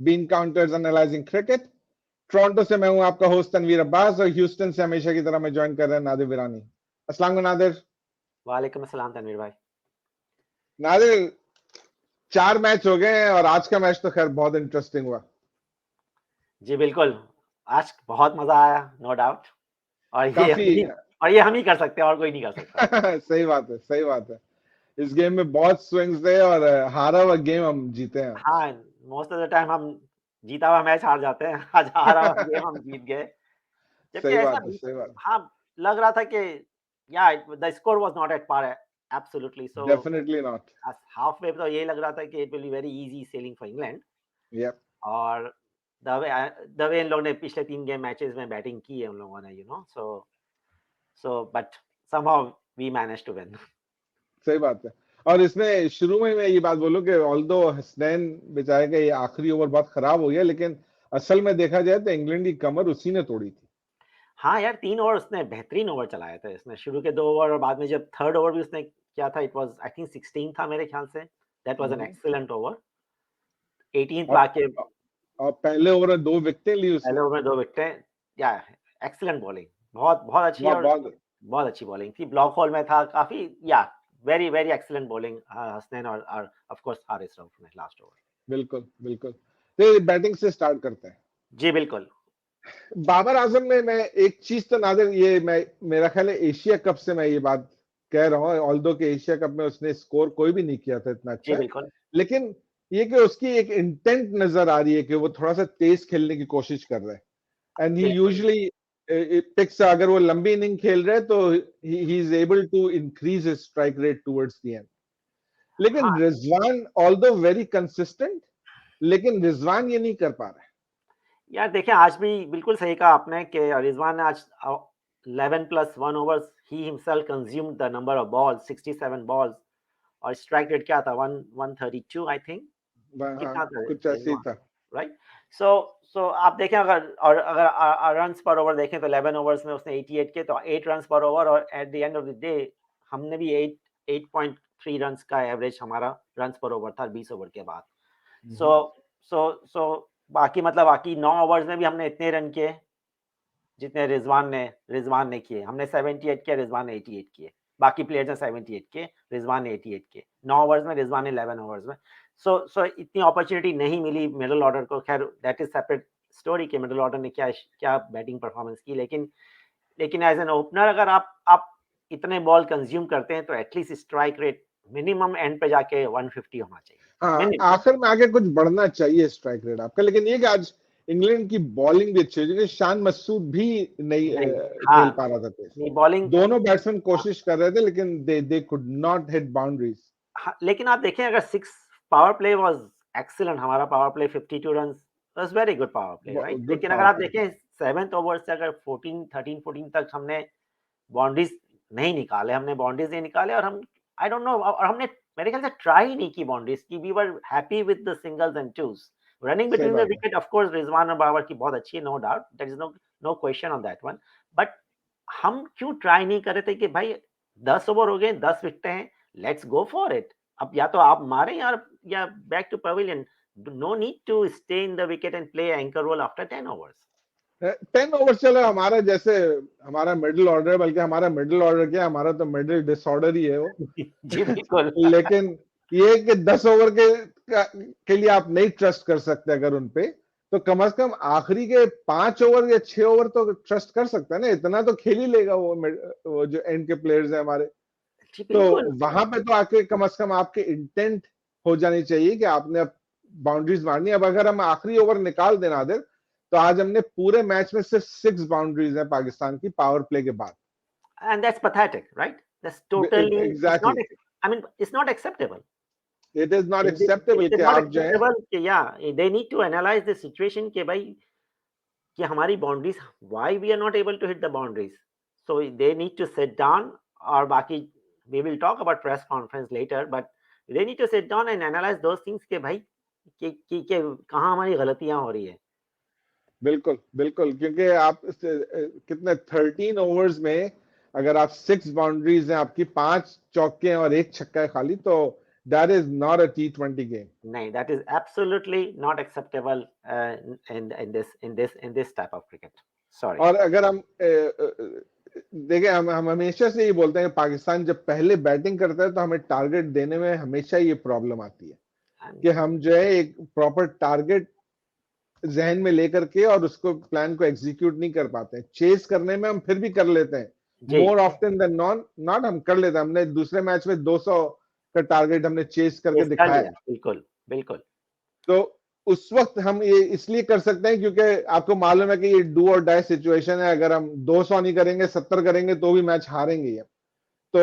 Been counters analysing cricket. Toronto से मैं हूं आपका होस्ट तनवीर अब्बास और ह्यूस्टन से हमेशा की तरह मैं ज्वाइन कर रहे हैं नादिर विरानी। अस्सलाम वालेकुम नादिर। वालेकुम अस्सलाम तनवीर भाई। नादिर, 4 मैच हो गए हैं और आज का मैच तो खैर बहुत इंटरेस्टिंग हुआ। जी बिल्कुल, आज बहुत मजा आया, नो डाउट। और काफी ये हम ही कर सकते हैं और कोई नहीं कर सकता। सही बात है, सही बात है। इस गेम में बहुत स्विंग्स थे और हारा हुआ गेम हम जीते हैं। हाँ, मोस्ट ऑफ द टाइम हम जीता हुआ मैच हार जाते हैं। आज हारा हुआ गेम हम जीत गए। जबकि सही ऐसा बात है, सही बात है। हाँ, लग रहा था कि या the score was not at par absolutely. So definitely not. Half way तो यही लग रहा था कि it will be very easy sailing for England. Yup. और द वे इन लोगों ने पिछले 3 गेम मैचेस में बैटिंग की है उन लोगों ने, so but somehow we managed to win. सही बात है। और इसमें शुरू में मैं ये बात बोलूं कि ऑल्दो हसनैन बेचारे का ये आखिरी ओवर बहुत खराब हो गया, लेकिन असल में देखा जाए तो इंग्लैंड की कमर उसी ने तोड़ी थी। हाँ यार, 3 ओवर उसने बेहतरीन ओवर चलाए थे। इसने शुरू के 2 ओवर और बाद में जब थर्ड ओवर भी उसने किया था, इट वाज आई थिंक 16 था मेरे ख्याल से। That was an hmm. Excellent over. 18th पे और, आके और पहले ओवर में 2 विकेटें ली उसने। पहले ओवर में 2 विकेटें। या एक्सीलेंट बॉलिंग, बहुत बहुत अच्छी। बहुत और बहुत बहुत अच्छी बॉलिंग थी। ब्लॉक होल में था काफी। या very very excellent bowling Hasnain और ऑफ कोर्स हारिस रऊफ ने लास्ट ओवर। बिल्कुल बिल्कुल। तो बैटिंग से स्टार्ट करते हैं। जी बिल्कुल। बाबर आजम में मैं एक चीज तो नादिर, ये मैं मेरा ख्याल है एशिया कप से मैं ये बात कह रहा हूँ, ऑल्दो के एशिया कप में उसने स्कोर कोई भी नहीं किया था इतना जी अच्छा, बिल्कुल। लेकिन ये कि उसकी एक इंटेंट नजर आ रही है कि वो थोड़ा सा तेज खेलने की कोशिश कर रहा है। एंड ही बिल्कुल। यूजुअली पिक्स, अगर वो लंबी इनिंग खेल रहे हैं तो he is able to increase his strike rate towards the end. लेकिन हाँ रिजवान ऑल्दो वेरी कंसिस्टेंट, लेकिन रिजवान ये नहीं कर पा रहा है। यार, देखिए आज भी बिल्कुल सही कहा आपने कि रिजवान ने आज 11 plus 1 overs he himself consumed the number of balls, 67 balls. और स्ट्राइक रेट क्या था, 132 आई थिंक। हाँ, कितना था कुछ ऐसे ही रिजवान? था। राइट। सो सो आप देखें, अगर रन्स पर ओवर देखें तो 11 ओवर्स में उसने 88 के, तो 8 रन्स पर ओवर। और at the end of the day हमने भी 8.3 रन्स का एवरेज हमारा रन्स पर ओवर था 20 ओवर के बाद। सो सो बाकी 9 ओवर्स में भी हमने इतने रन किए जितने रिजवान ने किए। हमने 78 किए, रिजवान ने 88 किए। बाकी प्लेयर्स ने 78 किए, रिजवान ने 88 किए। 9 ओवर्स में, रिजवान ने 11 ओवर्स में। सो इतनी अपॉर्चुनिटी नहीं मिली मिडिल ऑर्डर को। खैर दैट इज सेपरेट स्टोरी कि मिडिल ऑर्डर ने क्या क्या बैटिंग परफॉर्मेंस की। लेकिन एज एन ओपनर अगर आप इतने बॉल कंज्यूम करते हैं तो at least strike rate minimum and पे जाके 150 होना चाहिए हाँ, मिनिमम। आखिर में आगे कुछ बढ़ना चाहिए स्ट्राइक रेट आपका, लेकिन ये कि आज इंग्लैंड की बॉलिंग भी अच्छी है, क्योंकि शान मसूद भी नहीं नहीं। खेल हाँ, पा रहा था तेज। नहीं बॉलिंग। दोनों बैट्समैन कोशिश कर रहे थे, लेकिन they could not hit boundaries. हाँ, लेकिन आप देखें अगर 6 पावर प्ले वाज एक्सीलेंट। हमारा power play 52 runs was very good power play, right. Good लेकिन अगर पावर आप प्ले। देखें 7th ओवर से अगर 14 तक हमने बाउंड्रीज नहीं निकाले, और हम आई डोंट नो, और हमने मेरे ख्याल से ट्राई नहीं की बाउंड्रीज की। We were happy with the singles and twos. Running सही बिटवीन द बात है। विकेट ऑफ कोर्स रिजवान और बाबर की बहुत अच्छी है, no doubt, there is no question on that one. But हम क्यों ट्राई नहीं कर रहे थे कि भाई 10 ओवर हो गए, 10 विकेटें हैं, लेट्स गो फॉर इट। अब या तो आप मारें या back to pavilion. No need to stay in the wicket and play anchor role after 10 overs. 10 over चलो, हमारा जैसे हमारा मिडिल ऑर्डर, बल्कि हमारा मिडिल ऑर्डर क्या, हमारा तो मिडिल डिसऑर्डर ही है वो। जी बिल्कुल। लेकिन ये कि 10 ओवर के लिए आप नहीं ट्रस्ट कर सकते अगर उनपे, तो कम से कम आखिरी के 5 ओवर या 6 ओवर तो ट्रस्ट कर सकता है ना। इतना तो खेल ही लेगा वो जो एंड के प्लेयर्स हैं हमारे। जी तो बिल्कुल। वहां पे तो आके कम से कम आपके इंटेंट हो जानी चाहिए कि आपने अब बाउंड्रीज मारनी। अब अगर हम आखिरी ओवर निकाल देना दे, तो आज हमने पूरे मैच में सिर्फ 6 बाउंड्रीज है पाकिस्तान की पावर प्ले के बाद। And that's pathetic, right? That's totally, it's not, exactly. I mean, it's not acceptable. It is not It acceptable is कि not आप जो है। acceptable कि they need to analyze the situation कि भाई कि हमारी boundaries, why we are not able to hit the boundaries. So they need to sit down, और बाकी we will talk about press conference later, but they need to sit down and analyze those things कि भाई कि कहाँ हमारी गलतियां हो रही है। बिल्कुल बिल्कुल, क्योंकि आप कितने 13 ओवर्स में अगर आप 6 बाउंड्रीज हैं आपकी, 5 चौके और 1 छक्का है खाली, तो That is not a T20 game. नहीं, that is absolutely not acceptable in this type of cricket. Sorry. और अगर हम देखें, हम हमेशा से ये बोलते हैं कि पाकिस्तान जब पहले बैटिंग करता है तो हमें टारगेट देने में हमेशा ये प्रॉब्लम आती है कि हम जो है एक प्रॉपर टारगेट जहन में लेकर के और उसको प्लान को एग्जीक्यूट नहीं कर पाते हैं। चेस करने में हम फिर भी कर लेते हैं, मोर ऑफ्टन देन नॉट हम कर लेते हैं। हमने दूसरे मैच में 200 का टारगेट हमने चेस करके दिखाया। बिल्कुल बिल्कुल। तो उस वक्त हम ये इसलिए कर सकते हैं क्योंकि आपको मालूम है कि ये डू और डाई सिचुएशन है। अगर हम 200 नहीं करेंगे, 70 करेंगे तो भी मैच हारेंगे ये। तो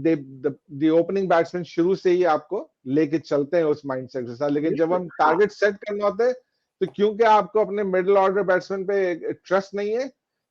द ओपनिंग बैट्समैन शुरू से ही आपको लेके चलते हैं उस माइंडसेट के साथ। लेकिन जब हम टारगेट सेट करना होता है तो क्योंकि आपको अपने मिडिल ऑर्डर बैट्समैन पे ट्रस्ट नहीं है,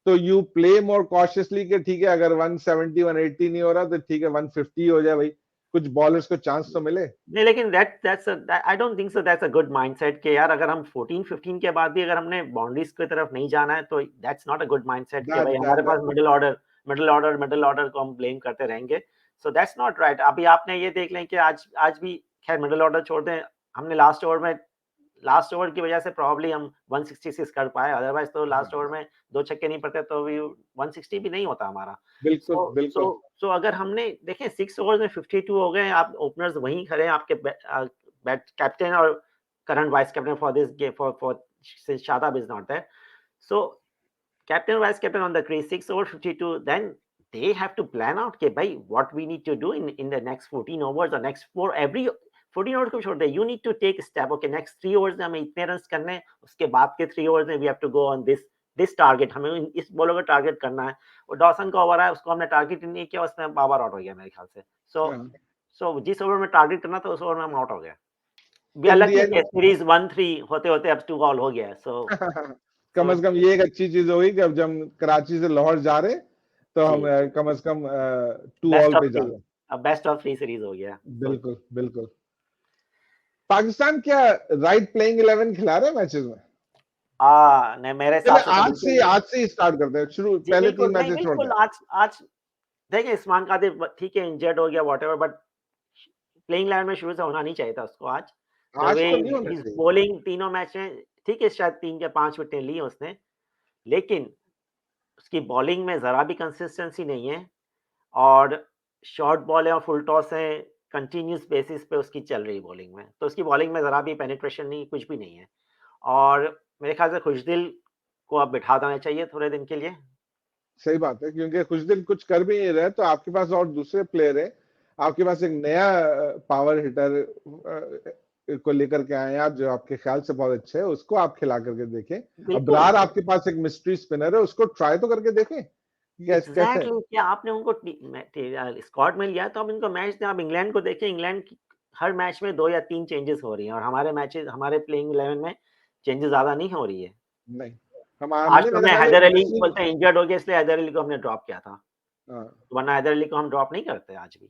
तो यू प्ले मोर कॉशियसली कि ठीक है अगर 170 180 नहीं हो रहा तो ठीक है 150 हो जाए भाई, कुछ बॉलर्स को चांस तो मिले। नहीं, लेकिन I don't think so that's a good mindset कि यार अगर हम 14-15 के बाद भी अगर हमने बाउंड्रीज की तरफ नहीं जाना है तो that's not a good mindset कि भाई हमारे पास मिडिल ऑर्डर को हम ब्लेम करते रहेंगे। So that's not right. अभी आपने ये देख लें कि आज भी खैर मिडिल ऑर्डर छोड़ दें, हमने लास्ट ओवर की वजह से प्रॉब्ली हम 166 कर पाए, अदरवाइज तो लास्ट ओवर में 2 छक्के नहीं पड़ते तो भी 160 भी नहीं होता हमारा। बिल्कुल बिल्कुल। सो अगर हमने देखें 6 ओवर में 52 हो गए, आप ओपनर्स वहीं खड़े हैं, आपके कैप्टन और current vice captain for this game for since Shadab is not there, so captain vice captain on the crease 6 over 52, then they have to plan out कि भाई what we need to do in the next 14 overs or next 4 every 14 overs को छोड़ दे, you need to take step. Okay, next 3 overs में हमें इतने runs करने हैं, उसके बाद के 3 ओवर्स में we have to go on this target, हमें इस बॉलर को टारगेट करना है। और डॉसन का ओवर है, उसको हमने टारगेट नहीं किया, उसमें बाबर आउट हो गया मेरे ख्याल से। सो जिस ओवर में टारगेट करना था उस ओवर में हम आउट हो गए। भी अलग है, सीरीज 1-3 होते होते अब 2 ऑल हो गया है। सो कम से कम ये एक अच्छी चीज हुई कि अब जब हम कराची से लाहौर जा रहे तो हम कम से कम 2 ऑल पे जा रहे हैं। अब बेस्ट ऑफ 3 सीरीज हो गया। बिल्कुल बिल्कुल। पाकिस्तान क्या राइट प्लेइंग 11 खिला रहे हैं मैचेस में? नहीं, मेरे साथ आज से ही स्टार्ट करते हैं, शुरू पहले 3 मैचेस छोड़ दें। आज देखिए उस्मान कादिर ठीक है, इंजर्ड हो गया व्हाटएवर, बट प्लेइंग 11 में शुरू से होना नहीं चाहिए था उसको। आज तो नहीं होना चाहिए। बॉलिंग तीनों मैच में ठीक है, शायद 3 या 5 विकेटें ली उसने, लेकिन उसकी बॉलिंग में जरा भी कंसिस्टेंसी नहीं है और शॉर्ट बॉल है और फुल टॉस है, कंटिन्यूस बेसिस पे उसकी चल रही बॉलिंग में, तो उसकी बॉलिंग में जरा भी पेनिट्रेशन नहीं, कुछ भी नहीं है। और मेरे ख्याल से खुशदिल को अब बिठा देना चाहिए थोड़े दिन के लिए। सही बात है, क्योंकि खुशदिल कुछ कर भी नहीं रहे तो आपके पास और दूसरे प्लेयर है, आपके पास एक नया पावर हिटर को लेकर के आए आप जो आपके ख्याल से बहुत अच्छे है, उसको आप खिला करके देखें। अब्रार आपके पास एक मिस्ट्री स्पिनर है, उसको ट्राई तो करके देखें। Exactly, क्या आपने उनको स्क्वाड में लिया तो अब इनको मैच दें। आप इंग्लैंड को देखें, इंग्लैंड हर मैच में 2 या 3 चेंजेस हो रही हैं और हमारे प्लेइंग 11 में चेंजेस ज्यादा नहीं हो रही है। नहीं, आज तो मैं हैदर अली बोलते हैं इंजर्ड हो गया, इसलिए हैदर अली को हमने ड्रॉप किया था, वरना हैदर अली को हम ड्रॉप नहीं करते आज भी।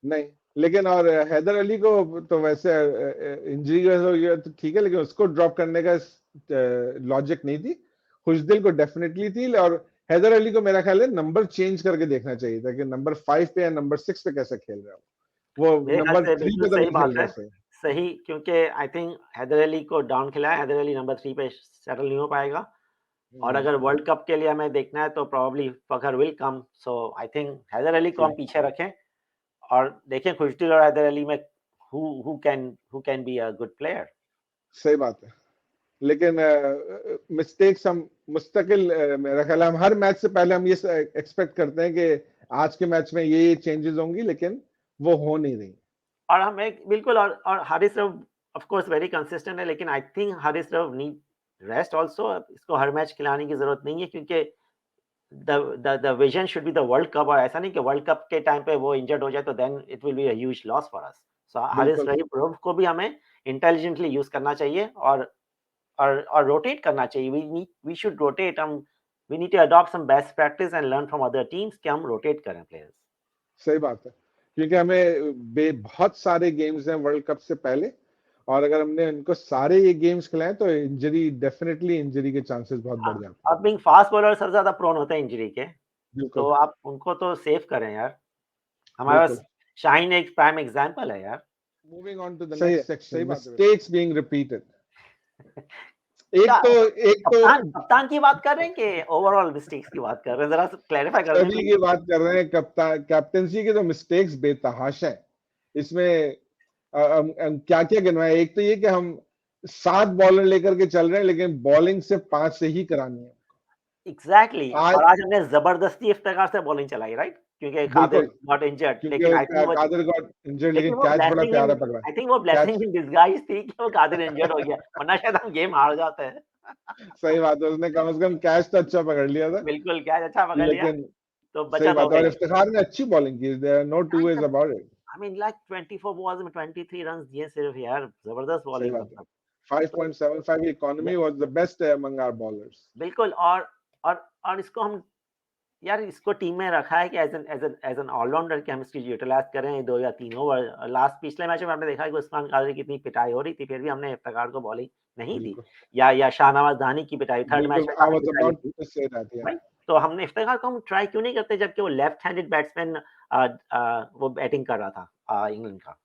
नहीं, लेकिन और हैदर अली को तो वैसे इंजरी हो गया तो ठीक है, लेकिन उसको ड्रॉप करने का लॉजिक नहीं थी। खुशदिल को डेफिनेटली थी, और हैदर अली को मेरा ख्याल है नंबर चेंज करके देखना चाहिए था कि नंबर 5 पे या नंबर 6 पे कैसे खेल रहा है वो नंबर 3 पे तो नहीं खेल रहा है। सही, क्योंकि आई थिंक हैदर अली को डाउन खिलाया, हैदर अली नंबर 3 पे सेटल नहीं हो पाएगा, और अगर वर्ल्ड कप के लिए हमें देखना है तो probably Fakhar will come. So I think Haider Ali को हम पीछे रखें और देखें खुशदिल और हैदर अली में who can be a good player। सही बात है, लेकिन मिस्टेक्स हम मुस्तकिल मेरा ख्याल है हम हर मैच से पहले हम ये एक्सपेक्ट करते हैं कि आज के मैच में ये चेंजेस होंगी, लेकिन वो हो नहीं रही। और हम एक बिल्कुल, और Haris Rauf of course very consistent है, लेकिन I think Haris Rauf need rest also. इसको हर मैच खिलाने की जरूरत नहीं है, क्योंकि the vision should be the world cup, और ऐसा नहीं कि वर्ल्ड कप के टाइम पे वो इंजर्ड हो जाए तो then it will be a huge loss for us. So Haris Rauf को भी हमें इंटेलिजेंटली यूज करना चाहिए और रोटेट करना चाहिए। We should rotate. We need to adopt some best practice and learn from other teams कि हम रोटेट करें प्लेयर्स। सही बात है, क्योंकि हमें बहुत सारे गेम्स हैं वर्ल्ड कप से पहले, और अगर हमने इनको सारे ये गेम्स खिलाए तो इंजरी के चांसेस बहुत बढ़ जाते हैं। अब बीइंग फास्ट बॉलर सबसे ज्यादा प्रोन होते हैं इंजरी के, तो आप उनको तो सेव करें यार। हमारे पास शाहीन एक प्राइम एग्जांपल है यार। मूविंग ऑन टू द सही नेक्स्ट है, सेक्शन, सही बात है। Mistakes being repeated. क्या एक तो कप्तान की बात कर रहे हैं कि ओवरऑल मिस्टेक्स की बात कर रहे हैं? जरा क्लैरिफाई कर सभी की बात कर रहे हैं। कैप्टेंसी के तो मिस्टेक्स बेतहाशा है इसमें। क्या क्या गिनवाए? एक तो ये कि हम 7 बॉलर लेकर के चल रहे हैं, लेकिन बॉलिंग से 5 से ही करानी है। एग्जैक्टली आज और आज हमने जबरदस्ती इफ्तिखार से बॉलिंग चलाई, राइट? क्योंकि कादिर बिल्कुल, गॉट इंजर्ड, क्योंकि लेकिन आई थिंक वो कादिर गॉट इंजर्ड, लेकिन लेकिन वो कैच बड़ा ब्लेसिंग प्यारा इन पकड़ा। आई थिंक वो कैच ब्लेसिंग इन डिसगाइज थी कि वो कादिर इंजर्ड हो गया, वरना शायद हम गेम हार जाते हैं। सही बात है, उसने कम से कम कैच तो अच्छा पकड़ लिया था। बिल्कुल कैच अच्छा पकड़ लिया, लेकिन तो सही बचत हो बात है, और गई। इफ्तिखार ने अच्छी बॉलिंग की, there are no two ways about it. I mean like 24 balls में 23 रन्स दिए सिर्फ यार, जबरदस्त सही बॉलिंग बात है। मतलब। 5.75 economy was the best among our bowlers। बिल्कुल और इसको हम यार इसको टीम में रखा है कि एज एन ऑलराउंडर की हम इसकी यूटिलाइज करें 2 या 3 ओवर। लास्ट पिछले मैच में आपने देखा कि उस्मान कादरी की कितनी पिटाई हो रही थी, फिर भी हमने इफ्तिखार को बॉलिंग नहीं दी, बिल्कुल या शाहनवाज दानी की पिटाई थर्ड मैच बिल्कुल, में आई काफी वाज पिटाई अबाउट थी, टू से दैट, या राइट? तो हमने इफ्तिखार को हम ट्राई क्यों नहीं करते, जबकि वो लेफ्ट हैंडेड बैट्समैन वो बैटिंग कर रहा था इंग्लैंड का।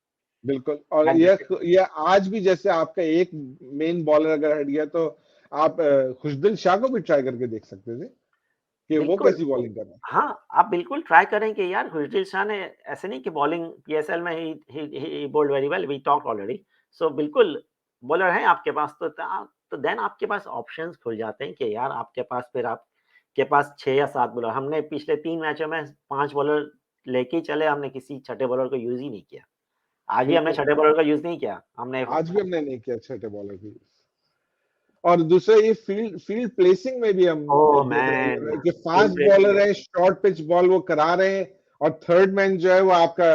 बिल्कुल। और That- ये आज भी जैसे आपका एक मेन बॉलर अगर हट गया तो आप खुशदिल शाह को भी ट्राई करके देख सकते थे कि वो बिल्कुल कैसी बॉलिंग कर रहा है। हाँ, आप बिल्कुल ट्राई करें कि यार खुशदिल शाह ने ऐसे नहीं कि बॉलिंग पीएसएल में he bowled very well, we talk already. So बिल्कुल बॉलर हैं आपके पास, तो देन आपके पास ऑप्शंस खुल जाते हैं कि यार आपके पास फिर आपके पास 6 या 7 बॉलर। हमने पिछले 3 मैचों में 5 बॉलर लेके ही चले, हमने किसी छठे बॉलर को यूज़ ही नहीं किया। आज भी हमने बिल्कुल, छठे बॉलर का यूज़ नहीं किया। हमने आज भी हमने नहीं किया छठे बॉलर की। और दूसरा ये फील्ड फील्ड प्लेसिंग में भी हम ओह देख रहे मैन! हैं कि फील्ड फास्ट प्लेसिंग बॉलर है, शॉर्ट पिच बॉल वो करा रहे हैं, और थर्ड मैन जो है वो आपका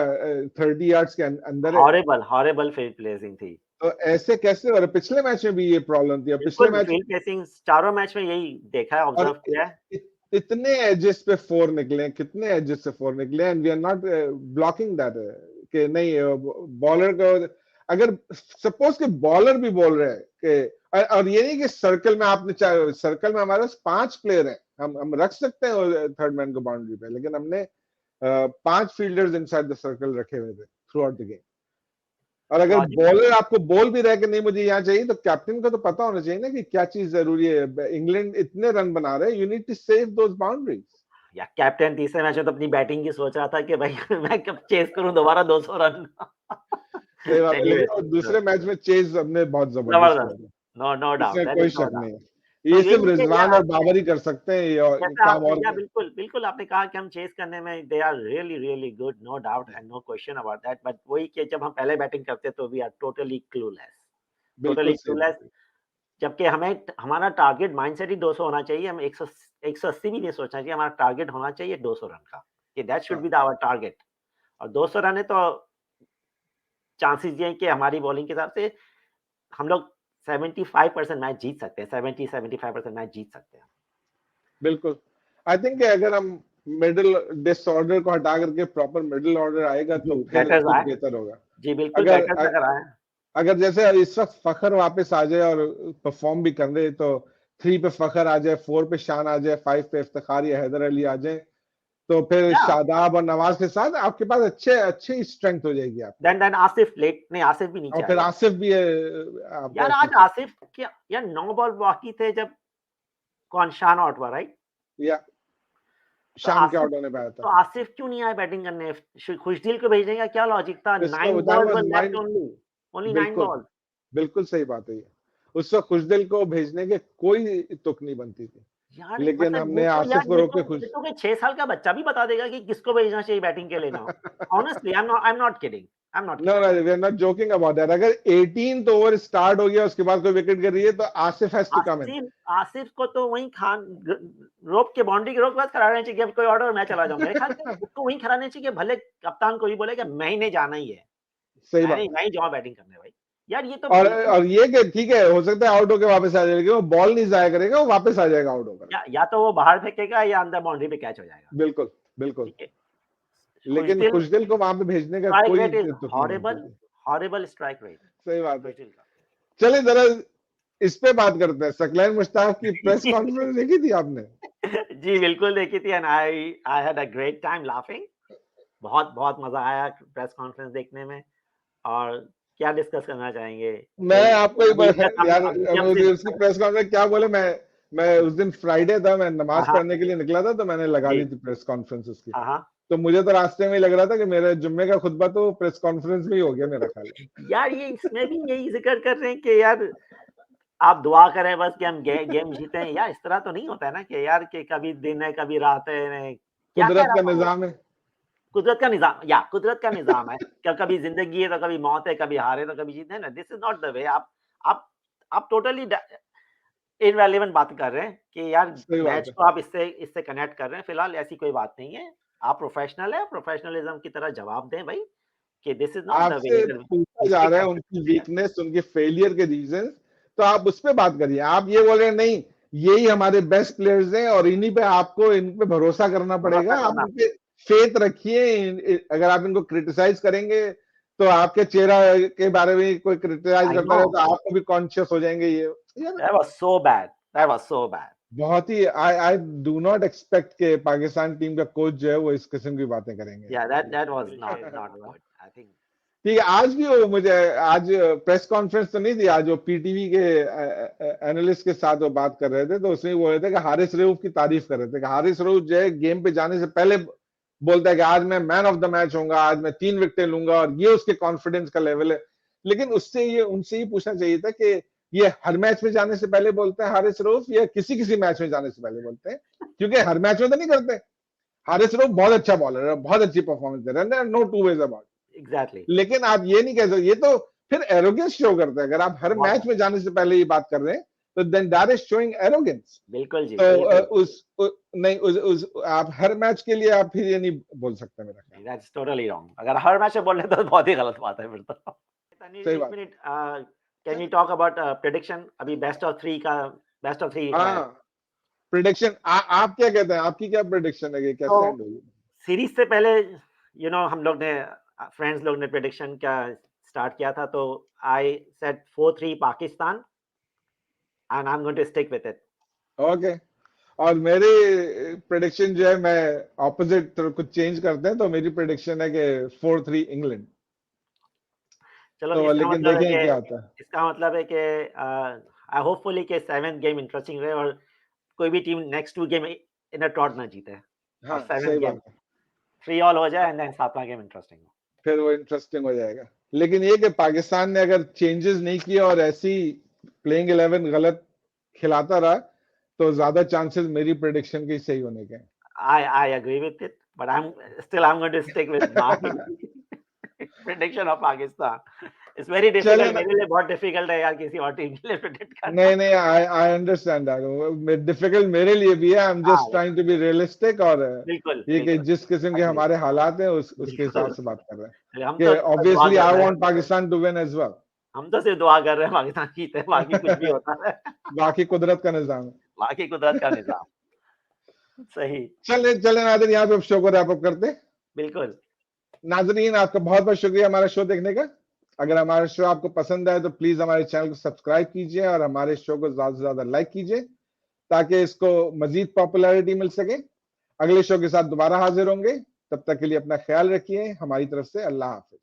30 यार्ड्स के अंदर है। हॉरिबल फील्ड प्लेसिंग थी। तो ऐसे कैसे? और पिछले मैच में भी ये प्रॉब्लम थी, और पिछले बिल्कुल मैच फील्ड प्लेसिंग चारों मैच में यही देखा है, और ऑब्जर्व किया है। इतने एजेस पे 4 निकले, कितने एजेस से 4 निकले, and we are not blocking that कि नहीं बॉलर को। अगर सपोज के बॉलर भी बोल रहे हैं कि, और ये नहीं कि सर्कल में आपने सर्कल में हमारे पास 5 प्लेयर हैं, हम रख सकते हैं थर्ड मैन को बाउंड्री पे, लेकिन हमने 5 फील्डर्स इनसाइड द सर्कल रखे हुए थे थ्रू आउट द गेम। और अगर लॉजिक बॉलर आपको बोल भी रहा है कि नहीं मुझे यहाँ चाहिए, तो कैप्टन को तो पता होना चाहिए ना कि क्या चीज जरूरी है। इंग्लैंड इतने रन बना रहे हैं, you need to save those boundaries. या कैप्टन तीसरे मैच में तो अपनी बैटिंग की सोच रहा था कि भाई मैं कब चेस करूं दोबारा 200 रन। सही बात है, एनीवे, लेकिन दूसरे मैच में चेज हमने बहुत जबरदस्त जबरदस्त, किया था, नो डाउट, इसमें दैट कोई इज नो शक डाउट। नहीं है। तो ये सिर्फ यही है यार, रिजवान और बाबर ही कर सकते हैं ये जैसे काम। आपने और क्या बिल्कुल आपने कहा कि हम चेस करने में they are really good, no doubt and no question about that, but वही कि जब हम पहले बैटिंग करते तो वी आर टोटली बिल्कुल सही क्लूलेस। बात है। जबकि हमें हमारा टारगेट माइंडसेट ही 200 होना चाहिए, हम 180 भी नहीं सोचना चाहिए, हमारा टारगेट होना चाहिए 200 रन का, कि दैट शुड हाँ बी आवर टारगेट। और 200 रन है तो चांसेस ये हैं कि हमारी बॉलिंग के हिसाब से हम लोग 75% मैच जीत सकते हैं, 70-75% मैच जीत सकते हैं। बिल्कुल। आई थिंक अगर हम मिडिल डिसऑर्डर को हटा करके प्रॉपर मिडिल ऑर्डर आएगा तो जी, फिर बैटर्स कुछ आए। बेहतर होगा। जी बिल्कुल, अगर बैटर्स अगर आए। अगर जैसे इस वक्त फखर वापस आ जाए और परफॉर्म भी कर रहे, तो 3 पे फखर आ जाए, 4 पे शान आ जाए, 5 पे इफ्तिखार या हैदर अली आ जाए, तो फिर या शादाब और नवाज के साथ आपके पास अच्छी स्ट्रेंथ हो जाएगी आपकी। देन आसिफ लेट नहीं, आसिफ भी नीचे और फिर आएगा। आसिफ भी है आपके यार पास आज पीछे, आसिफ क्या यार, 9 बॉल बाकी थे जब कौन शान आउट हुआ, राइट? या तो शान के आसिफ आउट होने पे आया था। तो आसिफ क्यों नहीं आए बैटिंग करने? खुशदिल को भेजने का क्या लॉजिक था? इसका 9 that balls was were left mind. Only 9 बिल्कुल बॉल्स। बिल्कुल सही बात है ये। उस वक्त खुशदिल को भेजने के कोई तुक नहीं बनती थी, यार लेकिन मतलब हमने आसिफ को रोक के ये खुश। तो कोई 6 साल का बच्चा भी बता देगा कि किसको भेजना चाहिए बैटिंग के लिए now. Honestly I am not kidding. No no, we are not joking about that. अगर 18th ओवर स्टार्ट हो गया उसके बाद कोई विकेट गिर रही है, तो आसिफ हैज टू कम इन। आसिफ को तो वहीं खान रोप के बाउंड्री के रोक के बाद खड़ाने चाहिए, अब कोई ऑर्डर मैं चला जाऊं। मेरे ख्याल से उसको वहीं खड़ाने चाहिए, भले कप्तान को भी बोले कि मैं ही नहीं जाना ही है, सही मैं बात है। नहीं जाऊं बैटिंग करने भाई। यार ये तो बिल्कुल और ये कि ठीक है, हो सकता है आउट होके वापस आ जाए, लेकिन वो बॉल नहीं जाया करेगा, वो वापस आ जाएगा आउट होकर। या तो वो बाहर फेंकेगा या अंदर बाउंड्री पे कैच हो जाएगा। बिल्कुल बिल्कुल। ठीक है, लेकिन खुशदिल खुशदिल को वहां पे भेजने का स्ट्राइक कोई रेट इज तुक नहीं बनती थी। हॉरिबल स्ट्राइक रेट सही बात है। खुशदिल का। चलिए जरा इस पे बात करते हैं। सकलैन मुश्ताक की प्रेस कॉन्फ्रेंस देखी थी आपने? जी बिल्कुल देखी थी, and I had a great time laughing. बहुत बहुत मजा आया प्रेस कॉन्फ्रेंस देखने में। और क्या डिस्कस करना चाहेंगे मैं कि आपको एक अभी बार जस्ट हम यार, अभी हम मुझे उसकी सिर्फ प्रेस कॉन्फ्रेंस क्या बोले, मैं उस दिन फ्राइडे था, मैं हाँ नमाज हाँ पढ़ने के लिए निकला था, तो मैंने लगा जी ली थी प्रेस कॉन्फ्रेंस उसकी। हाँ हाँ। तो मुझे तो रास्ते में ही लग रहा था कि मेरे जुम्मे का खुतबा तो प्रेस कॉन्फ्रेंस में ही हो गया मेरा ख्याल है। यार ये इसमें भी यही जिक्र कर रहे हैं कि यार आप दुआ करें बस कि हम गेम जीते हैं। यार इस तरह तो नहीं होता है ना कि यार कि कभी दिन है कभी रात है, क्या कह कुदरत रहा का था वो? निजाम है। कुदरत का निज़ाम, या कुदरत का निज़ाम है। कभी ज़िंदगी है तो कभी मौत है, कभी हार है तो कभी जीत है ना। This is not the way. आप आप टोटली इररिलेवेंट बात कर रहे हैं कि यार सही बात मैच है। को आप इससे इससे कनेक्ट कर रहे हैं। फिलहाल ऐसी कोई बात नहीं है। आप प्रोफेशनल हैं, प्रोफेशनलिज़्म की तरह जवाब दें भाई कि this is not the way. आपसे अगर पूछा जा मिस्टेक रहा है एक्सेप्ट उनकी करनी है, वीकनेस, उनके फेलियर के रीजन, तो आप उस पे बात करिए। आप ये बोल रहे हैं नहीं, यही हमारे बेस्ट प्लेयर्स हैं और इन्हीं पे आपको इन पे भरोसा करना भरोसा पड़ेगा, आप करना। इन पे फेथ रखिए। अगर आप इनको क्रिटिसाइज करेंगे तो आपके चेहरा के बारे में कोई क्रिटिसाइज आई करता नो रहे तो आपको भी कॉन्शियस हो जाएंगे ये यार। That was so bad, that was so bad. बहुत ही आई आई डू नॉट एक्सपेक्ट के पाकिस्तान टीम का कोच जो है वो इस किस्म की बातें करेंगे या दैट वाज़ यार। Not good I think. ठीक है, आज भी वो मुझे आज प्रेस कॉन्फ्रेंस तो नहीं थी, आज वो पीटीवी के एनालिस्ट के साथ वो बात कर रहे थे, तो उसमें बोल रहे थे कि हारिस रऊफ की तारीफ कर रहे थे कि हारिस रऊफ जो है गेम पे जाने से पहले बोलता है कि आज मैं मैन ऑफ द मैच होऊंगा, आज मैं 3 विकेटें लूंगा, और ये उसके कॉन्फिडेंस का लेवल है। लेकिन उससे ये उनसे ही पूछना चाहिए था कि ये हर मैच में जाने से पहले बोलते हैं हारिस रऊफ, या किसी किसी मैच में जाने से पहले बोलते हैं? क्योंकि हर मैच में तो नहीं करते। हारिस रऊफ बहुत अच्छा बॉलर है, बहुत अच्छी परफॉर्मेंस दे रहा है, no two ways about. Exactly. लेकिन आप ये नहीं कह सकते, ये तो फिर एरोगेंस शो करता है। अगर आप हर बहुत मैच में जाने से पहले ये बात कर रहे हैं तो then that is showing arrogance. बिल्कुल जी, तो बिल्कुल। नहीं, आप हर मैच के लिए आप फिर ये नहीं बोल सकते मेरा ख्याल। That's totally wrong. अगर हर मैच में बोल रहे तो बहुत ही गलत बात है फिर तो। तनीर सही 1 बात। Minute can we talk about prediction? अभी बेस्ट ऑफ 3 है। हाँ, प्रिडिक्शन आप क्या कहते हैं, आपकी क्या प्रिडिक्शन है कि तो कैसे एंड होगी? सीरीज़ से पहले हम लोग ने फ्रेंड्स लोग ने प्रेडिक्शन का स्टार्ट किया था, तो I said 4-3 Pakistan and I am going to stick with it. Okay. और मेरी प्रिडिक्शन जो है, मैं ऑपोजिट कुछ चेंज करते हैं, तो मेरी प्रिडिक्शन है कि 4-3 इंग्लैंड। चलो तो लेकिन देखें क्या होता है। इसका मतलब है कि आई होपफुली कि 7th गेम इंटरेस्टिंग रहे और कोई भी team next 2 game in a trout ना जीते और हाँ, 7th सही गेम बात है। 3 ऑल हो जाए एंड देन 7वां गेम इंटरेस्टिंग हो। फिर वो इंटरेस्टिंग हो जाएगा। लेकिन ये कि पाकिस्तान ने अगर चेंजेस नहीं किए और ऐसी प्लेइंग 11 गलत खिलाता रहा, तो ज्यादा चांसेस मेरी प्रेडिक्शन के सही होने के I agree with it, but I'm going to stick with my हैं। prediction of Pakistan. It's very चले difficult. ना। मेरे लिए बहुत डिफिकल्ट है यार किसी और टीम के लिए प्रेडिक्ट करना। नहीं नहीं, I I understand that, difficult मेरे लिए भी है। आई एम हाँ, just trying to be realistic, और बिल्कुल, ये कि बिल्कुल। जिस किस्म के एग्री, हमारे हालात हैं उसके हिसाब बिल्कुल। से बात कर रहे हैं हम तो कि दुआ ऑब्वियसली कर आई रहे वांट हैं। पाकिस्तान टू विन एज हम तो सिर्फ दुआ कर रहे हैं पाकिस्तान जीते, बाकी कुछ भी वेल। होता है। बाकी कुदरत का निजाम बाकी कुदरत का है। निज़ाम। सही, चले चले नाज़रीन, यहाँ पे शो को रैप अप करते हैं। बिल्कुल। नाजरीन, आपका बहुत बहुत शुक्रिया हमारा शो देखने का। अगर हमारा शो आपको पसंद आए तो प्लीज हमारे चैनल को सब्सक्राइब कीजिए और हमारे शो को ज्यादा से ज्यादा लाइक कीजिए, ताकि इसको मजीद पॉपुलैरिटी मिल सके। अगले शो के साथ दोबारा हाजिर होंगे, तब तक के लिए अपना ख्याल रखिए। हमारी तरफ से अल्लाह हाफिज।